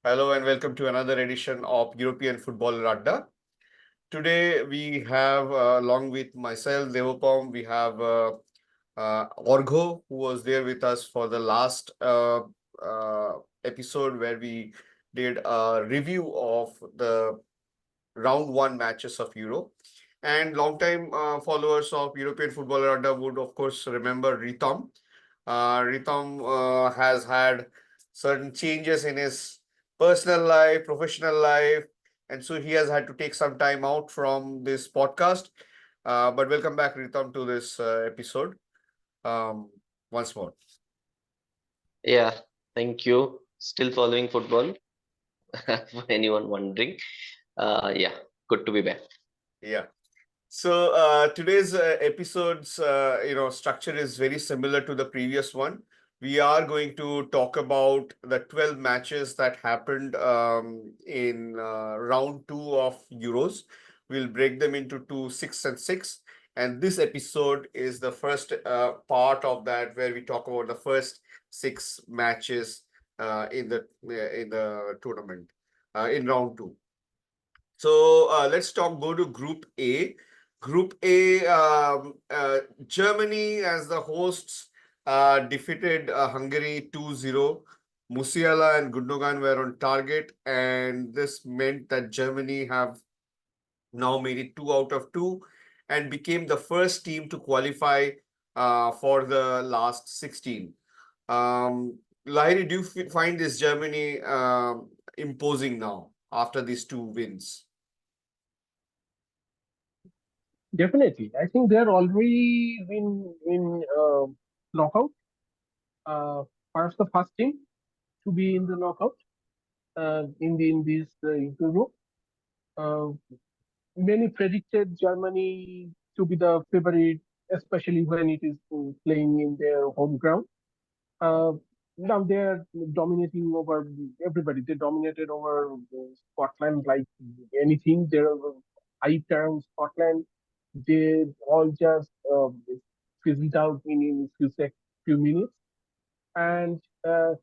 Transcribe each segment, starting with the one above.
Hello and welcome to another edition of European Football Radda. Today we have, along with myself, Devopam, we have Orgho, who was there with us for the last episode where we did a review of the round one matches of Euro. And long-time followers of European Football Radda would, of course, remember Ritam. Ritam has had certain changes in his personal life, professional life, and so he has had to take some time out from this podcast. But welcome back, Ritam, to this episode um, once more. Yeah, thank you. Still following football, for anyone wondering. Yeah, good to be back. Yeah. So today's episode's structure is very similar to the previous one. We are going to talk about the 12 matches that happened in round two of Euros. We'll break them into two, six and six. And this episode is the first part of that where we talk about the first six matches in the tournament in round two. So go to Group A. Group A, Germany as the hosts defeated Hungary 2-0. Musiala and Gundogan were on target, and this meant that Germany have now made it 2 out of 2 and became the first team to qualify for the last 16. Lahiri, do you find this Germany imposing now after these two wins? Definitely. I think they're already in knockout. Perhaps the first team to be in the knockout in this Euro. Uh, Many predicted Germany to be the favorite, especially when it is playing in their home ground. Uh, Now they're dominating over everybody. They dominated over Scotland like anything. They're hyped around Scotland. They all just fizzled out in few minutes. And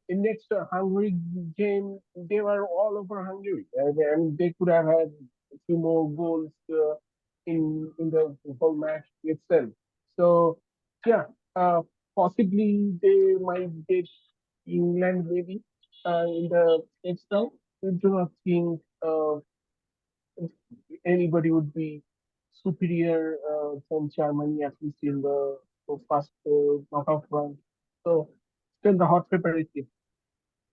in next Hungary game, they were all over Hungary, and they could have had a few more goals in the whole match itself. So yeah, possibly they might get England maybe in the next round. I do not think anybody would be superior than Germany, at least in the first knockout round. So still the hot favorite team.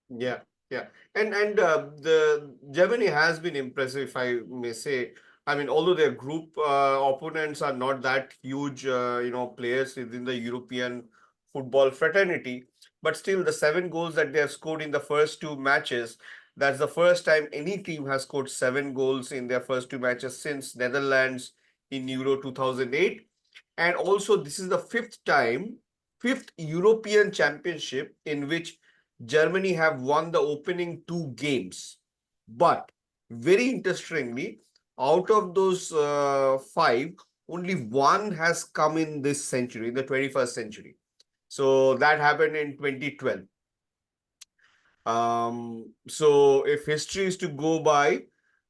Yeah, yeah, and the Germany has been impressive, if I may say. I mean, although their group opponents are not that huge, players within the European football fraternity, but still the 7 goals that they have scored in the first two matches, that's the first time any team has scored 7 goals in their first two matches since Netherlands in Euro 2008. And also, this is the fifth European championship in which Germany have won the opening two games. But very interestingly, out of those five, only one has come in this century, in the 21st century. So that happened in 2012. So if history is to go by,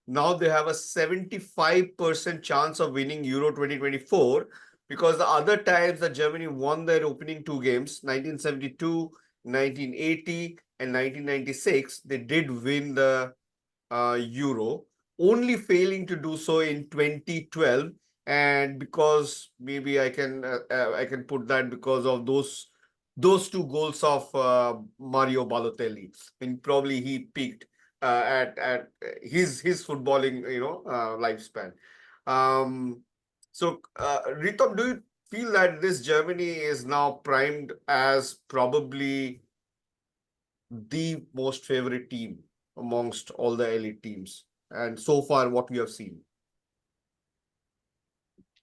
now they have a 75% chance of winning Euro 2024 because the other times that Germany won their opening two games, 1972, 1980, and 1996, they did win the Euro, only failing to do so in 2012. And because maybe I can put that because of those two goals of Mario Balotelli. And probably he peaked at his footballing lifespan. Um, Ritam, do you feel that this Germany is now primed as probably the most favorite team amongst all the elite teams? And so far, what we have seen.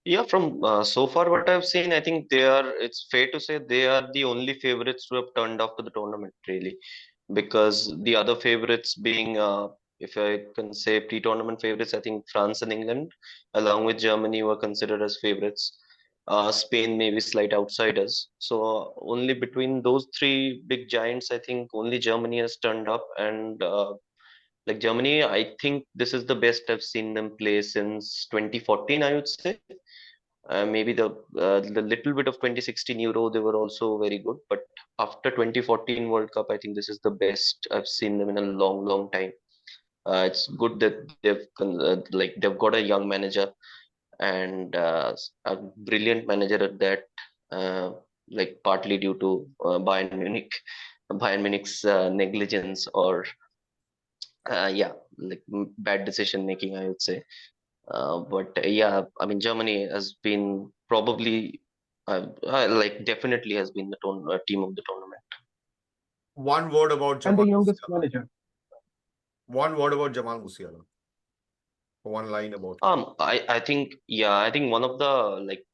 Yeah, from so far what I've seen, I think it's fair to say they are the only favorites to have turned up to the tournament, really. Because the other favorites being, if I can say pre-tournament favorites, I think France and England, along with Germany, were considered as favorites. Spain maybe slight outsiders. So only between those three big giants, I think only Germany has turned up, and Like Germany, I think this is the best I've seen them play since 2014, I would say. Maybe the little bit of 2016 Euro, they were also very good. But after 2014 World Cup, I think this is the best I've seen them in a long, long time. It's good that they've got a young manager and a brilliant manager at that. Uh, like partly due to Bayern Munich's negligence or yeah, like bad decision making, I would say. But yeah, I mean, Germany has been probably, like, definitely has been the team of the tournament. One word about And the Jamal youngest Musiala. manager. One word about Jamal Musiala. One line about him. I think, yeah, I think one of the, like,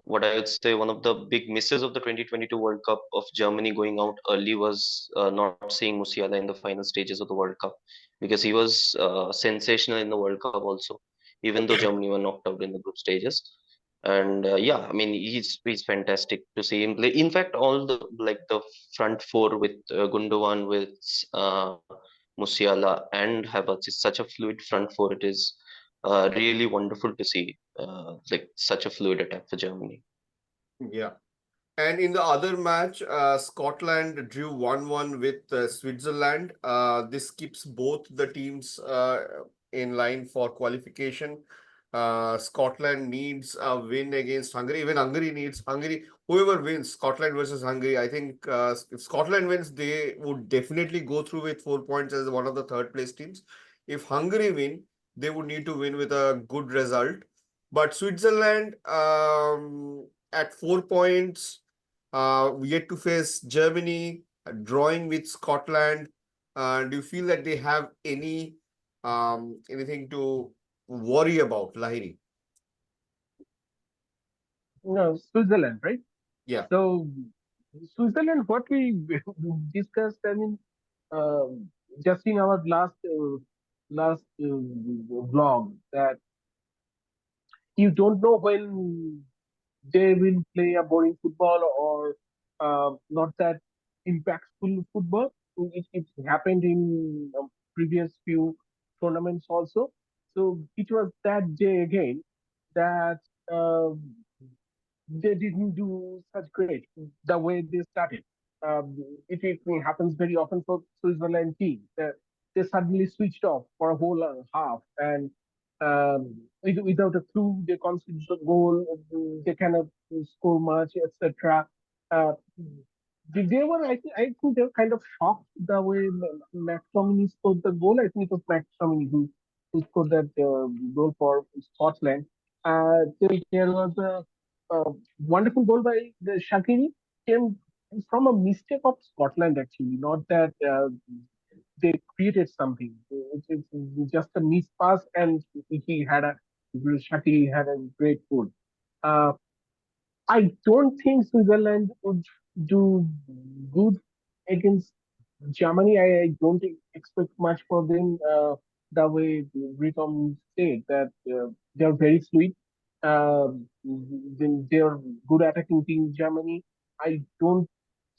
what I would say, one of the big misses of the 2022 World Cup of Germany going out early was not seeing Musiala in the final stages of the World Cup, because he was sensational in the World Cup also, even though Germany were knocked out in the group stages. And yeah, I mean, he's fantastic to see him play. In fact, all the, like, the front four with Gundogan, with Musiala and Havertz is such a fluid front four. It is really wonderful to see like such a fluid attack for Germany. Yeah. And in the other match, Scotland drew 1-1 with Switzerland. This keeps both the teams in line for qualification. Scotland needs a win against Hungary. Even Hungary needs Hungary. Whoever wins, Scotland versus Hungary, I think if Scotland wins, they would definitely go through with 4 points as one of the third place teams. If Hungary win, they would need to win with a good result. But Switzerland, at 4 points, yet to face Germany, drawing with Scotland. Do you feel that they have anything to worry about, Lahiri? No, Switzerland, right? Yeah. So Switzerland, what we discussed, I mean, just in our last vlog, that you don't know when they will play a boring football or not that impactful football. It happened in previous few tournaments also. So it was that day again that uh, they didn't do such great the way they started. Um, it happens very often for Switzerland team. They suddenly switched off for a whole half, and without a clue, they concede the goal. They cannot score much, etc. Uh, they were, I think they were kind of shocked the way McTominay scored the goal. I think it was McTominay who scored that goal for Scotland. There was a wonderful goal by the Shaqiri, came from a mistake of Scotland actually, not that they created something. It's just a miss pass, and he had a Shaqiri had a great goal. Uh, I don't think Switzerland would do good against Germany. I don't expect much for them. The way Ritam said that they're very fluid. Uh, then they're good attacking team. Germany. I don't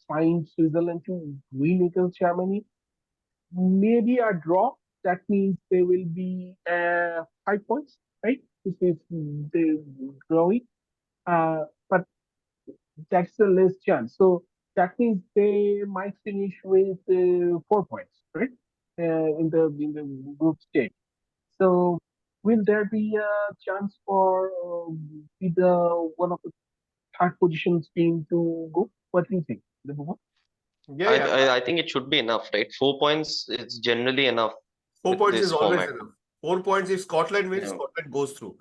find Switzerland to win against Germany. Maybe a draw. That means they will be 5 points, right? If they draw it. But that's a less chance. So that means they might finish with 4 points, right? In the group stage. So will there be a chance for either one of the third positions team to go? What do you think? Yeah, yeah. I think it should be enough, right? 4 points is generally enough Four with points is this always format. enough. 4 points, if Scotland wins, Yeah, Scotland goes through.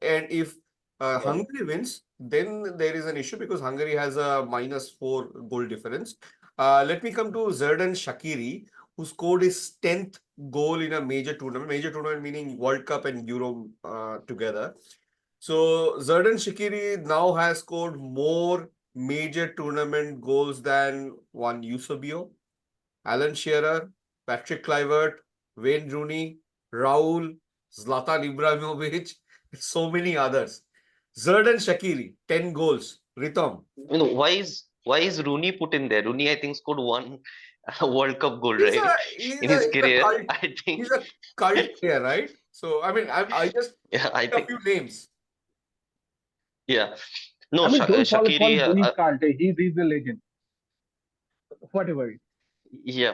And if yeah. Hungary wins, then there is an issue because Hungary has a -4 goal difference. Let me come to Xherdan Shaqiri, who scored his 10th goal in a major tournament. Major tournament meaning World Cup and Euro together. So Xherdan Shaqiri now has scored more major tournament goals than one Eusebio, Alan Shearer, Patrick Kluivert, Wayne Rooney, Raul, Zlatan Ibrahimovic, so many others. Xherdan Shaqiri, 10 goals. Ritam. You know, why is Rooney put in there? Rooney, I think, scored one World Cup goal, He's a right? he's In a his he's a career, cult I think. he's a cult player, right? So I mean, I just Yeah, I a think. few names. Yeah. No, I mean, don't call Shaqiri. Dhoni cult. He's a legend. Whatever. Yeah.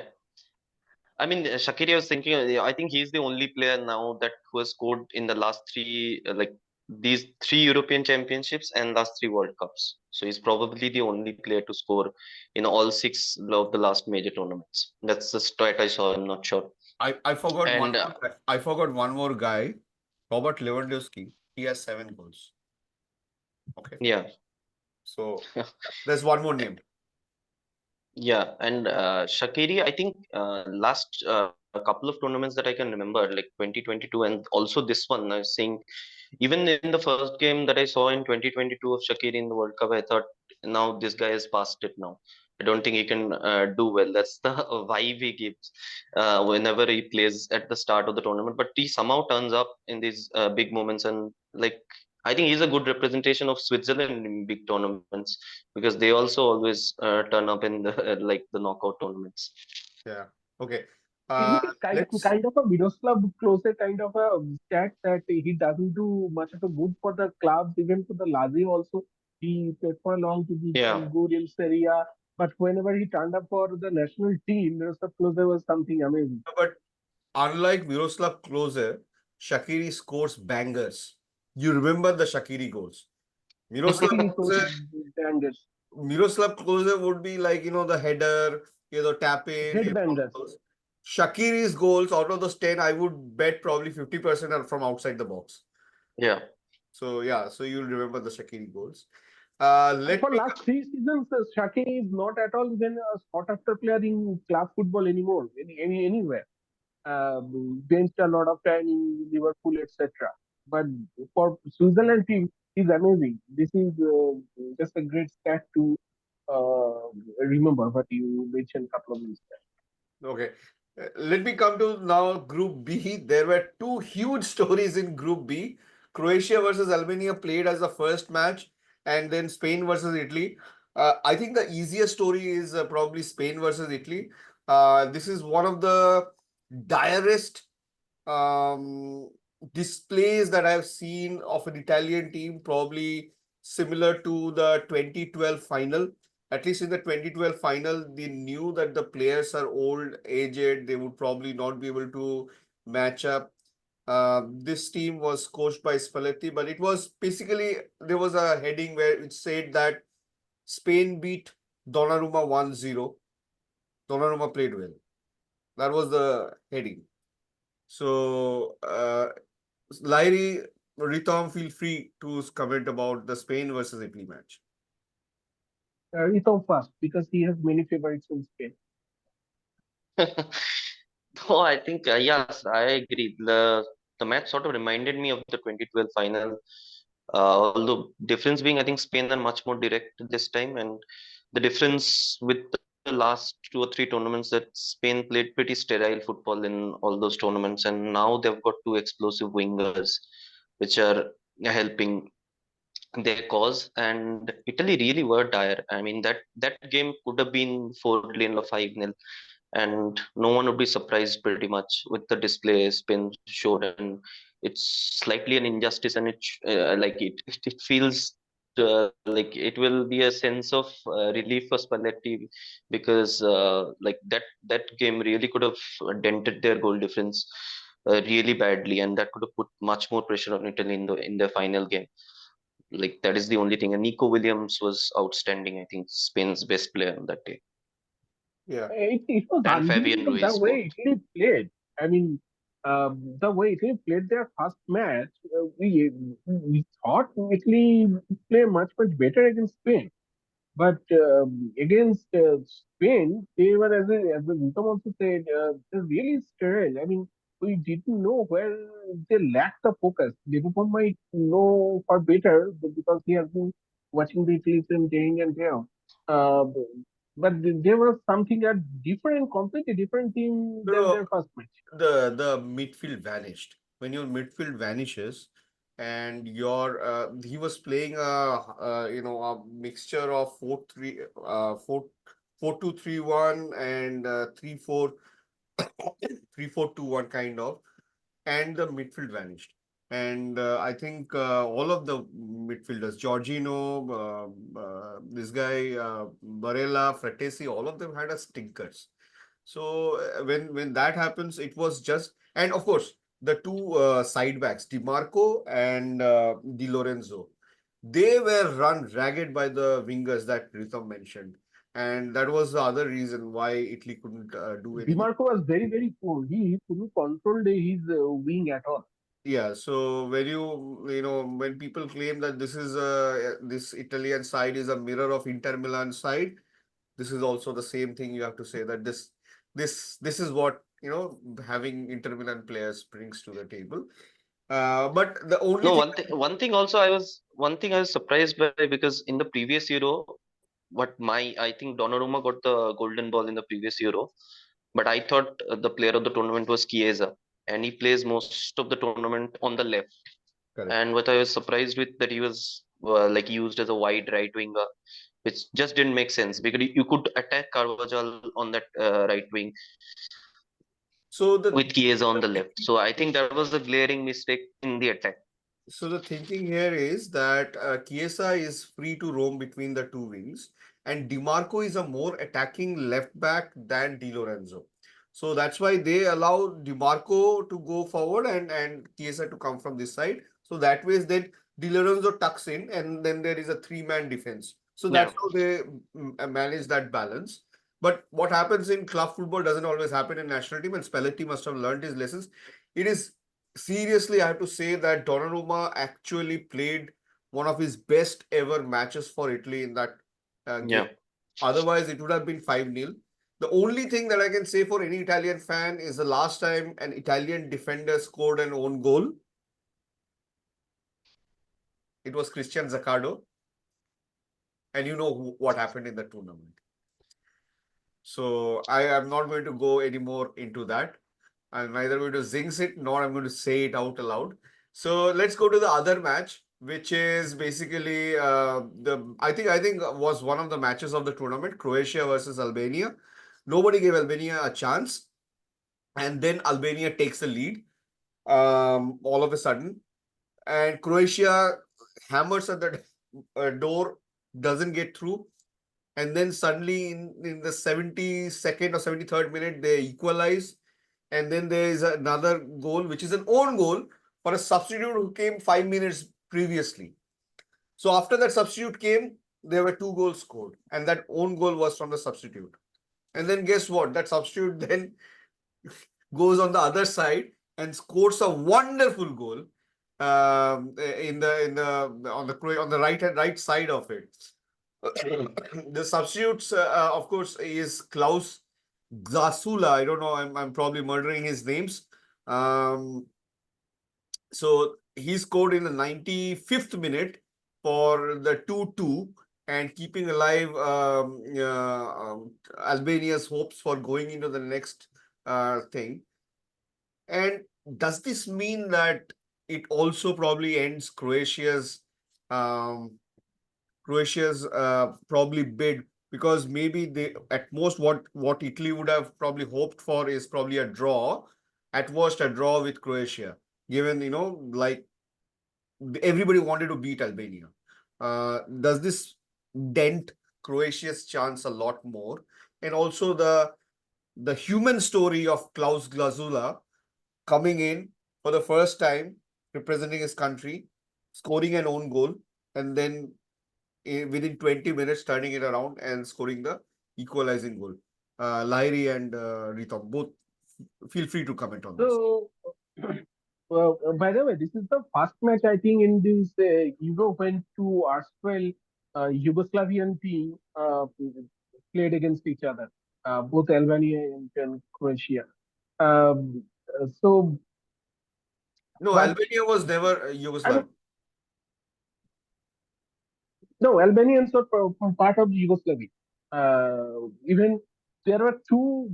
I mean, Shaqiri, I was thinking, I think he's the only player now that who has scored in the last three, like these three European Championships and last three World Cups. So he's probably the only player to score in all six of the last major tournaments. That's the stat I saw. I'm not sure. I forgot one And more guy. I forgot one more guy. Robert Lewandowski. He has 7 goals. Okay. yeah, So there's one more name. yeah, and Shaqiri, I think last couple of tournaments that I can remember, like 2022 and also this one, I was saying even in the first game that I saw in 2022 of Shaqiri in the World Cup, I thought now this guy has passed it now. I don't think he can do well. That's the vibe he gives whenever he plays at the start of the tournament. But he somehow turns up in these big moments, and like I think he's a good representation of Switzerland in big tournaments because they also always turn up in the like the knockout tournaments. Yeah. Okay. He is Let's kind of a Miroslav Klose kind of a stat that he doesn't do much of a good for the clubs, even for the Lazio also. He played for long to Yeah, become good in Serie A, but whenever he turned up for the national team, Miroslav Klose was something amazing. but unlike Miroslav Klose, Shaqiri scores bangers. You remember the Shaqiri goals. Miroslav Shaqiri goes Klose bangers, Miroslav Klose would be like, the header, tap in, headbangers. goals. Shaqiri's goals out of those 10, I would bet probably 50% are from outside the box. yeah. So yeah, so you'll remember the Shaqiri goals. And Let for me last 3 seasons, Shaqiri is not at all even a sought after player in club football anymore, anywhere. Benched a lot of time in Liverpool, etc. But for Switzerland team, he's amazing. This is just a great stat to remember what you mentioned a couple of minutes back. Okay. Let me come to now Group B. There were two huge stories in Group B. Croatia versus Albania played as the first match, and then Spain versus Italy. I think the easiest story is probably Spain versus Italy. This is one of the direst um, displays that I've seen of an Italian team, probably similar to the 2012 final. At least in the 2012 final, they knew that the players are old, aged, they would probably not be able to match up. This team was coached by Spalletti, but it was basically there was a heading where it said that Spain beat Donnarumma 1-0. Donnarumma played well. That was the heading. So, Lahiri, Ritam, feel free to comment about the Spain versus Italy match. Ito fast because he has many favorites in Spain. No, I think yes, I agree. The match sort of reminded me of the 2012 final. Although difference being, I think Spain are much more direct this time, and the difference with the last 2 or 3 tournaments that Spain played pretty sterile football in all those tournaments, and now they've got two explosive wingers, which are helping their cause. And Italy really were dire. I mean that game could have been 4-0 or 5-0, and no one would be surprised pretty much with the display Spain showed. And it's slightly an injustice, and like it feels like it will be a sense of relief for Spalletti because that game really could have dented their goal difference really badly, and that could have put much more pressure on Italy in the final game. Like that is the only thing. And Nico Williams was outstanding. I think Spain's best player on that day, Yeah. It was and Fabian unbelievable the Ruiz both. way Italy played. I mean, the way Italy played their first match, we thought Italy would play much better against Spain. But against Spain, they were, as the Vikram also said, they're really sterile. I mean, we didn't know where they lacked the focus. Liverpool might know for better because he has been watching the Italy film day in and day out. Uh, but there was something a different, completely different team than So their first match. the midfield vanished. When your midfield vanishes, and he was playing a mixture of 4-3 4 4-2-3-1 and 3-4 3-4-2-1 kind of, and the midfield vanished. And I think all of the midfielders, Jorginho, this guy, Barella, Fratesi, all of them had a stinkers. So when that happens, it was just, and of course the two side backs, Di Marco and Di Lorenzo, they were run ragged by the wingers that Rhythm mentioned, and that was the other reason why Italy couldn't do anything. Dimarco was very, very poor. He couldn't control his wing at all. Yeah, so when when people claim that this Italian side is a mirror of Inter Milan side, this is also the same thing you have to say, that this is what having Inter Milan players brings to the table. But the only No, thing, one thing I was surprised by, because in the previous Euro, I think Donnarumma got the golden ball in the previous Euro, but I thought the player of the tournament was Chiesa, and he plays most of the tournament on the left. correct. And what I was surprised with, that he was like used as a wide right winger, which just didn't make sense, because you could attack Carvajal on that right wing So the with Chiesa on the left. So I think that was a glaring mistake in the attack. So the thinking here is that Chiesa is free to roam between the two wings, and Dimarco is a more attacking left back than Di Lorenzo. So that's why they allow Dimarco to go forward and Chiesa to come from this side. So that way, then Di Lorenzo tucks in, and then there is a three-man defense. So Yeah. that's how they manage that balance. But what happens in club football doesn't always happen in national team, and Spalletti must have learned his lessons. It is seriously, I have to say that Donnarumma actually played one of his best ever matches for Italy in that game. Yeah. Otherwise, it would have been 5-0. The only thing that I can say for any Italian fan is the last time an Italian defender scored an own goal. It was Christian Zaccardo. And you know what happened in the tournament. So I am not going to go any more into that. I'm neither going to jinx it nor I'm going to say it out aloud. So let's go to the other match, which is basically the I think was one of the matches of the tournament, Croatia versus Albania. Nobody gave Albania a chance, and then Albania takes the lead all of a sudden, and Croatia hammers at the door, doesn't get through, and then suddenly in the 72nd or 73rd minute they equalize, and then there is another goal, which is an own goal for a substitute who came 5 minutes previously. So after that substitute came, there were two goals scored, and that own goal was from the substitute. And then guess what? That substitute then goes on the other side and scores a wonderful goal on the right side of it. The substitutes, of course, is Klaus Gjasula. I don't know. I'm probably murdering his names. Um, so he scored in the 95th minute for the 2-2 and keeping alive Albania's hopes for going into the next thing. And does this mean that it also probably ends um, Croatia's probably bid, because maybe they at most what Italy would have probably hoped for is probably a draw, at worst a draw with Croatia, given like everybody wanted to beat Albania. Does this dent Croatia's chance a lot more? And also the human story of Klaus Glazula coming in for the first time, representing his country, scoring an own goal, and then within 20 minutes turning it around and scoring the equalizing goal. Lahiri and Ritam, both feel free to comment on this. So, by the way, this is the first match I think in this Euro when two erstwhile Yugoslavian team played against each other, both Albania and Croatia. So, No, but Albania was never I mean, Yugoslav. no, Albanians were from part of Yugoslavia. Even there were two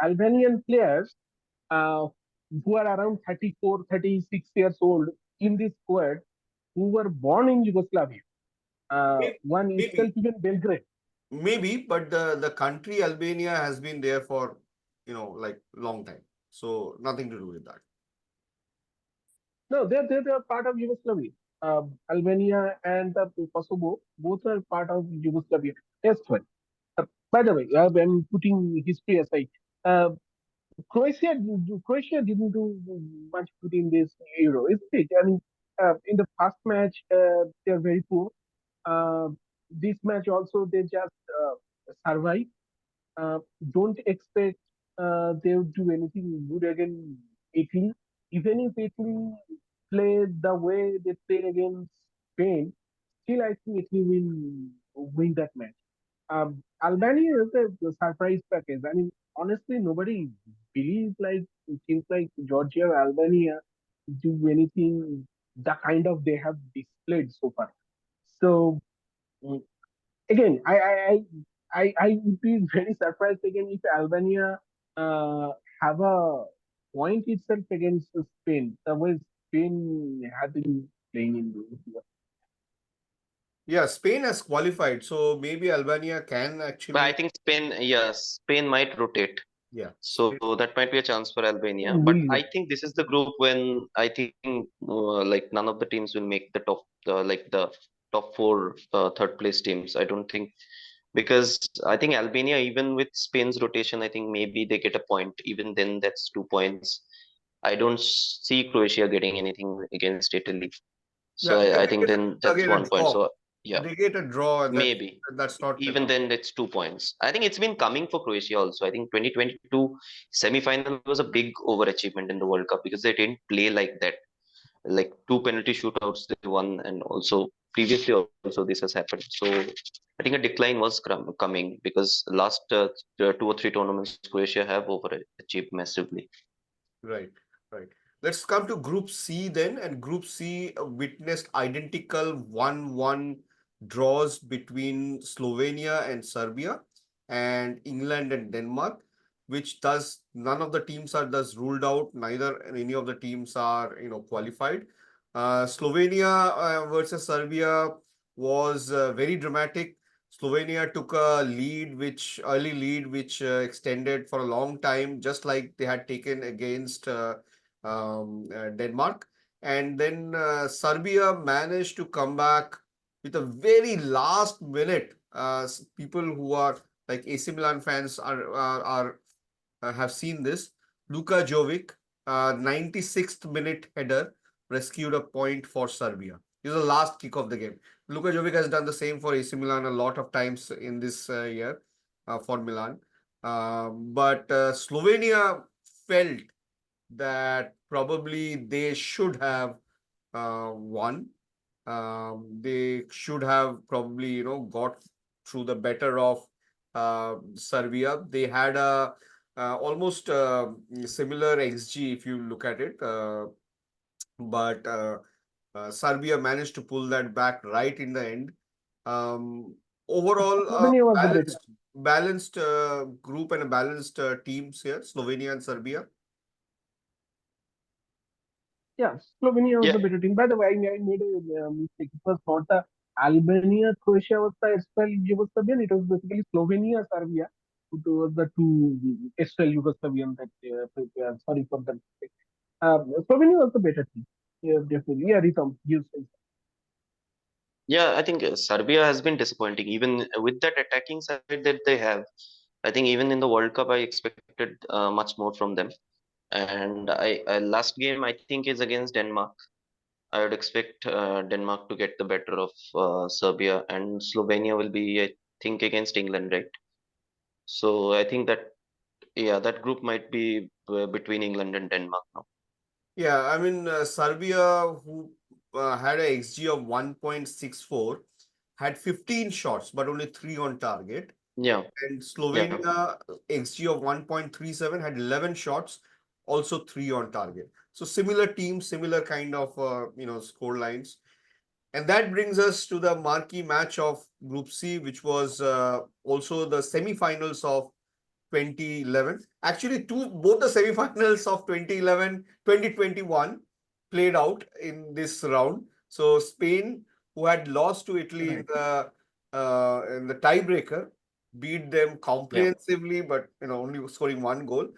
Albanian players uh, who are around 34, 36 years old in this squad who were born in Yugoslavia. Maybe, One itself maybe, even Belgrade. maybe, but the country Albania has been there for like long time, so nothing to do with that. No, they're part of Yugoslavia. Albania and Kosovo both are part of Yugoslavia. That's fine. By the way, I'm putting history aside. Uh, Croatia didn't do much good in this Euro, isn't it? I mean, in the first match, they're very poor. Uh, this match also, they just survive. Uh, don't expect they would do anything good against Italy. Even if Italy play the way they played against Spain, still I think Italy will win that match. Albania is a surprise package. I mean, honestly, nobody believes like teams like Georgia or Albania do anything the kind of they have displayed so far. So mm, again, I would be very surprised again if Albania uh, have a point itself against Spain. The way Spain have been playing in the Yeah, Spain has qualified, so maybe Albania can But I actually. think Spain, yes, Spain might rotate. Yeah, So that might be a chance for Albania. But will I think this is the group when I think like none of the teams will make the top four third place teams. I don't think, because I think Albania, even with Spain's rotation, I think maybe they get a point. Even then, that's 2 points. I don't see Croatia getting anything against Italy. So yeah, they I may think get then that's again a 1 point. draw. So yeah, They get a draw, and maybe. that's not Even enough. then, it's 2 points. I think it's been coming for Croatia also. I think 2022 semi-final was a big overachievement in the World Cup because they didn't play like that. Like two penalty shootouts they won, and also previously also this has happened. So I think a decline was coming because last 2 or 3 tournaments Croatia have overachieved massively. Right, right. Let's come to Group C then. And Group C witnessed identical 1-1 draws between Slovenia and Serbia and England and Denmark, which thus none of the teams are thus ruled out. Neither any of the teams are, qualified. Slovenia versus Serbia was very dramatic. Slovenia took a early lead, which extended for a long time, just like they had taken against Denmark. And then Serbia managed to come back with a very last minute. People who are like AC Milan fans have seen this. Luka Jovic, 96th minute header, rescued a point for Serbia. This is the last kick of the game. Luka Jovic has done the same for AC Milan a lot of times in this year for Milan. But Slovenia felt that probably they should have won. They should have probably, got through the better of Serbia. They had a almost similar XG if you look at it, but Serbia managed to pull that back right in the end. Overall, Slovenia was the better balanced team. balanced group and a balanced teams here, Slovenia and Serbia. Yeah, Slovenia was Yeah, the better team. By the way, I made a mistake. It was not the Albania, Croatia was the Estel Yugoslavian. It was basically Slovenia, Serbia, who was the two Estel Yugoslavian that, sorry for that mistake. Slovenia was the better team. Yeah, definitely. Yeah, Ritam, you say. yeah. I think Serbia has been disappointing, even with that attacking side that they have. I think even in the World Cup, I expected much more from them. And I last game I think is against Denmark. I would expect Denmark to get the better of Serbia, and Slovenia will be, I think, against England, right? So I think that, yeah, that group might be between England and Denmark now. Yeah, I mean, Serbia, who had a XG of 1.64, had 15 shots, but only three on target. Yeah, And yeah, Slovenia, XG of 1.37, had 11 shots, also three on target. So similar teams, similar kind of, score lines. And that brings us to the marquee match of Group C, which was also the semi-finals of 2011. Actually, both the semi-finals of 2011, 2021 played out in this round. So Spain, who had lost to Italy Right. in the tiebreaker, beat them Yeah. comprehensively, but only scoring one goal.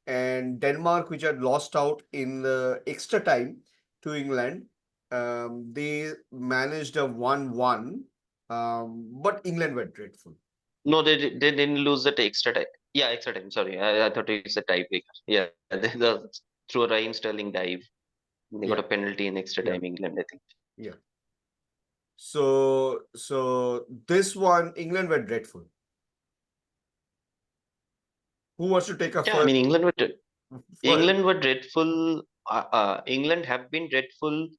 And Denmark, which had lost out in the extra time to England, they managed a 1-1. But England were dreadful. No, they didn't lose the extra time. Yeah, extra time. Sorry, I thought it's a tiebreaker. Yeah, through a Raheem Sterling dive, they got a Yeah, penalty in extra time. yeah, England, I think. yeah. So this one, England were dreadful. Who wants to take a Yeah, I mean first? England were dreadful. England have been dreadful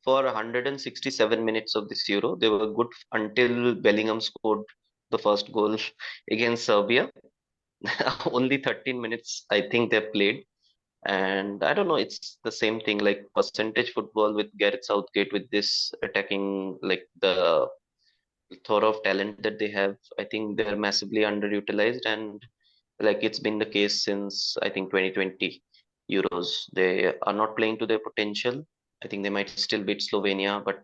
for 167 minutes of this Euro. They were good until Bellingham scored the first goal against Serbia. Only 13 minutes, I think they played. And I don't know, it's the same thing like percentage football with Gareth Southgate with this attacking, like the thorough of talent that they have. I think they're massively underutilized, and like it's been the case since I think 2020 Euros. They are not playing to their potential. I think they might still beat Slovenia, but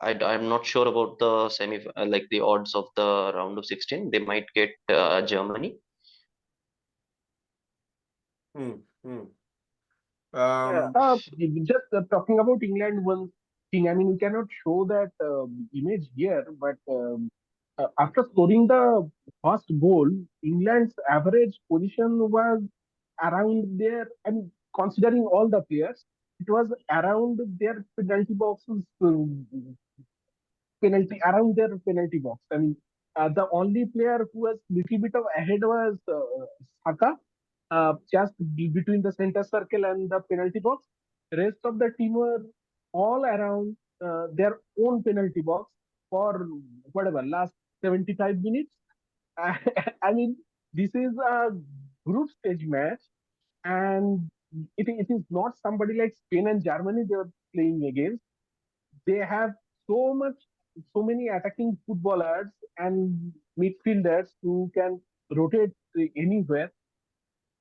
I'm not sure about the like the odds of the round of 16. They might get Germany. Hmm, hmm. Yeah, Um, just talking about England one thing. I mean, we cannot show that image here, but after scoring the first goal, England's average position was around their. I mean, considering all the players, it was around their penalty boxes, penalty around their penalty box. I mean, the only player who was little bit of ahead was Saka, just between the center circle and the penalty box. Rest of the team were all around their own penalty box for whatever last 75 minutes. I mean, this is a group stage match, and it is not somebody like Spain and Germany they were playing against. They have so much, so many attacking footballers and midfielders who can rotate anywhere.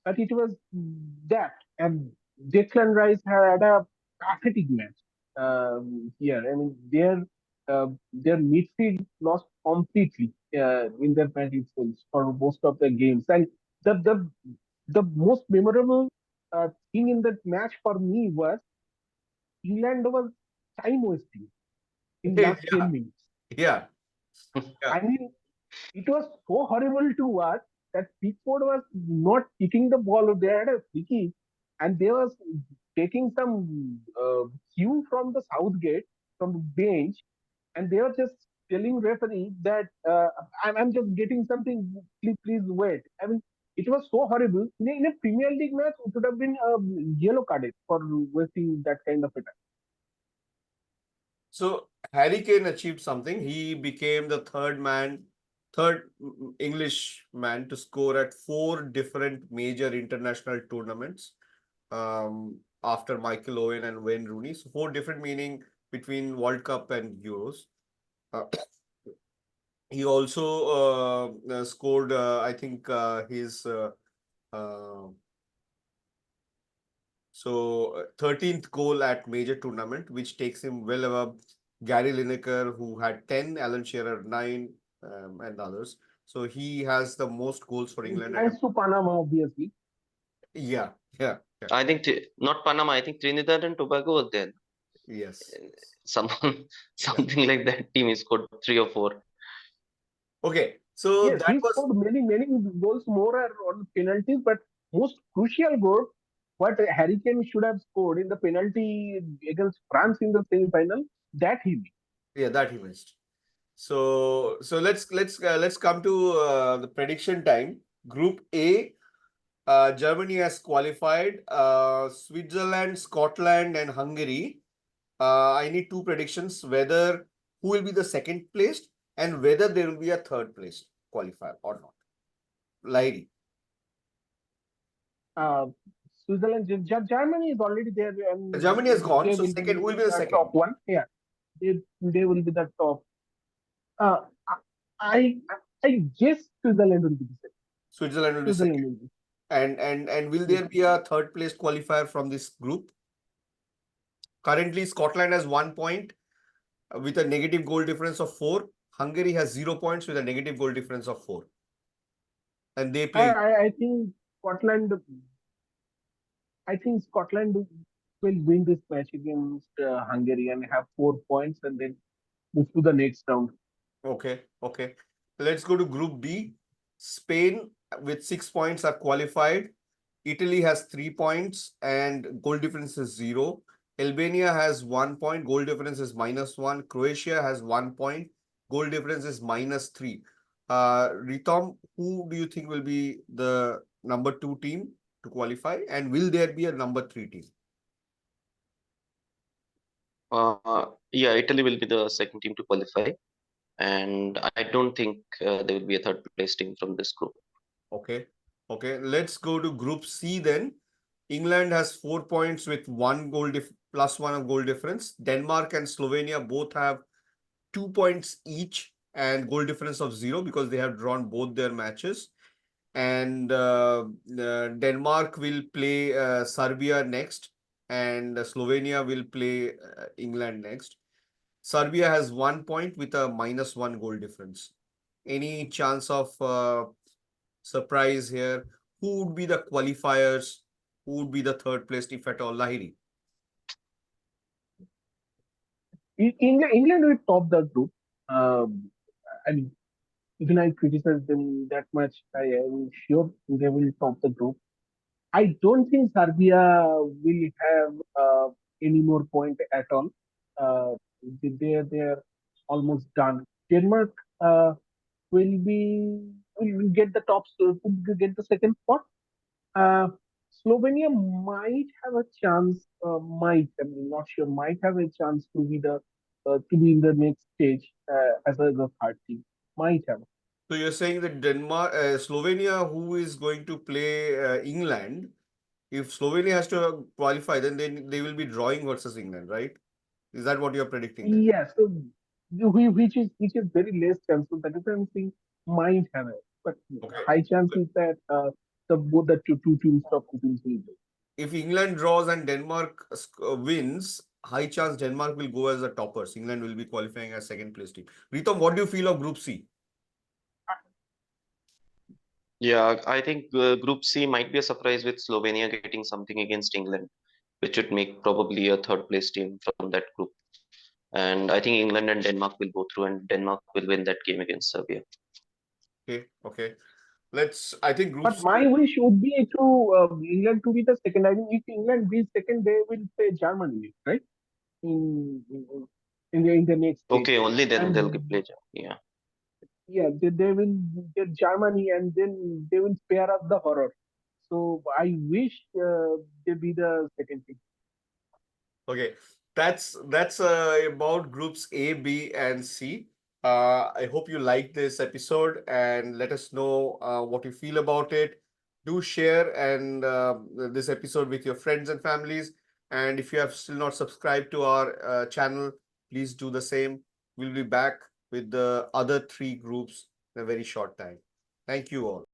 But it was that, and Declan Rice had a pathetic match here. I mean, their midfield lost completely in their midfield for most of the games, and the the the most memorable thing in that match for me was England was time wasting in last yeah, 10 minutes. yeah, yeah. I mean, it was so horrible to watch that Pickford was not kicking the ball. They had a free kick and they was taking some cue from the Southgate, from the bench, and they were just telling referee that I'm just getting something, please wait. I mean, it was so horrible. In a Premier League match, it would have been a yellow carded for wasting that kind of a time. So Harry Kane achieved something. He became the third English man to score at four different major international tournaments. After Michael Owen and Wayne Rooney. So four different meaning between World Cup and Euros. Uh, he also scored, I think, his uh, 13th goal at major tournament, which takes him well above Gary Lineker, who had 10, Alan Shearer 9, and others. So he has the most goals for England at a Thanks to Panama, obviously. yeah, yeah, yeah. I think not Panama. I think Trinidad and Tobago was there. Yes. Someone, Yeah. something like that. Team is scored 3 or 4. Okay. So Yes, that he was scored many goals more on penalties, but most crucial goal, what Harry Kane should have scored in the penalty against France in the semi-final, that he made. yeah, that he missed. So let's come to the prediction time. Group A, Germany has qualified. Switzerland, Scotland, and Hungary. I need two predictions: whether who will be the second placed and whether there will be a third place qualifier or not. Lahiri. Uh, Switzerland, Germany is already there, and Germany has gone. they So will second, be who will be the the second? top one. Yeah, they will be the top. Uh, I I guess Switzerland will be the second. Switzerland will be Switzerland second. will be. And will Yes. there be a third place qualifier from this group? Currently, Scotland has 1 point with a negative goal difference of 4. Hungary has 0 points with a negative goal difference of 4. And they I, play. I, I think Scotland. I think Scotland will win this match against Hungary and have 4 points and then move to the next round. Okay, okay. Let's go to Group B. Spain with 6 points are qualified. Italy has 3 points and goal difference is 0. Albania has 1 point, goal difference is -1. Croatia has 1 point, goal difference is -3. Ritom, who do you think will be the number 2 team to qualify? And will there be a number 3 team? Yeah, Italy will be the second team to qualify, and I don't think there will be a third place team from this group. Okay. Okay. Let's go to Group C then. England has 4 points with one goal plus one of goal difference. Denmark and Slovenia both have 2 points each and goal difference of 0 because they have drawn both their matches. And Denmark will play Serbia next, and Slovenia will play England next. Serbia has 1 point with a -1 goal difference. Any chance of surprise here? Who would be the qualifiers? Who would be the third place, if at all? Lahiri. England will top the group. I mean, even I criticize them that much, I am sure they will top the group. I don't think Serbia will have any more point at all. Uh, they're almost done. Denmark will be will get the top, will get the second spot. Uh, Slovenia might have a chance. I mean, not sure. Might have a chance to be in the next stage as a third team. Might have. So you're saying that Slovenia, who is going to play England, if Slovenia has to qualify, then they will be drawing versus England, right? Is that what you're predicting then? Yes, so which is very less chance. So that is why I'm saying might have it, but Okay. high chance is that the both the two teams, top two teams will go. If England draws and Denmark wins, high chance Denmark will go as the toppers. England will be qualifying as second place team. Ritam, what do you feel of Group C? Yeah, I think Group C might be a surprise with Slovenia getting something against England, which would make probably a third place team from that group. And I think England and Denmark will go through, and Denmark will win that game against Serbia. Okay, okay. I think Group But C. my wish would be to England to be the second. I mean, if England wins second, they will play Germany, right? In in, in the next stage, Okay, only then they'll and play. Yeah. yeah, they will get Germany, and then they will spare up the horror. So I wish they be the second team. Okay, that's about groups A, B, and C. I hope you like this episode and let us know what you feel about it. Do share and this episode with your friends and families. And if you have still not subscribed to our channel, please do the same. We'll be back with the other 3 groups in a very short time. Thank you all.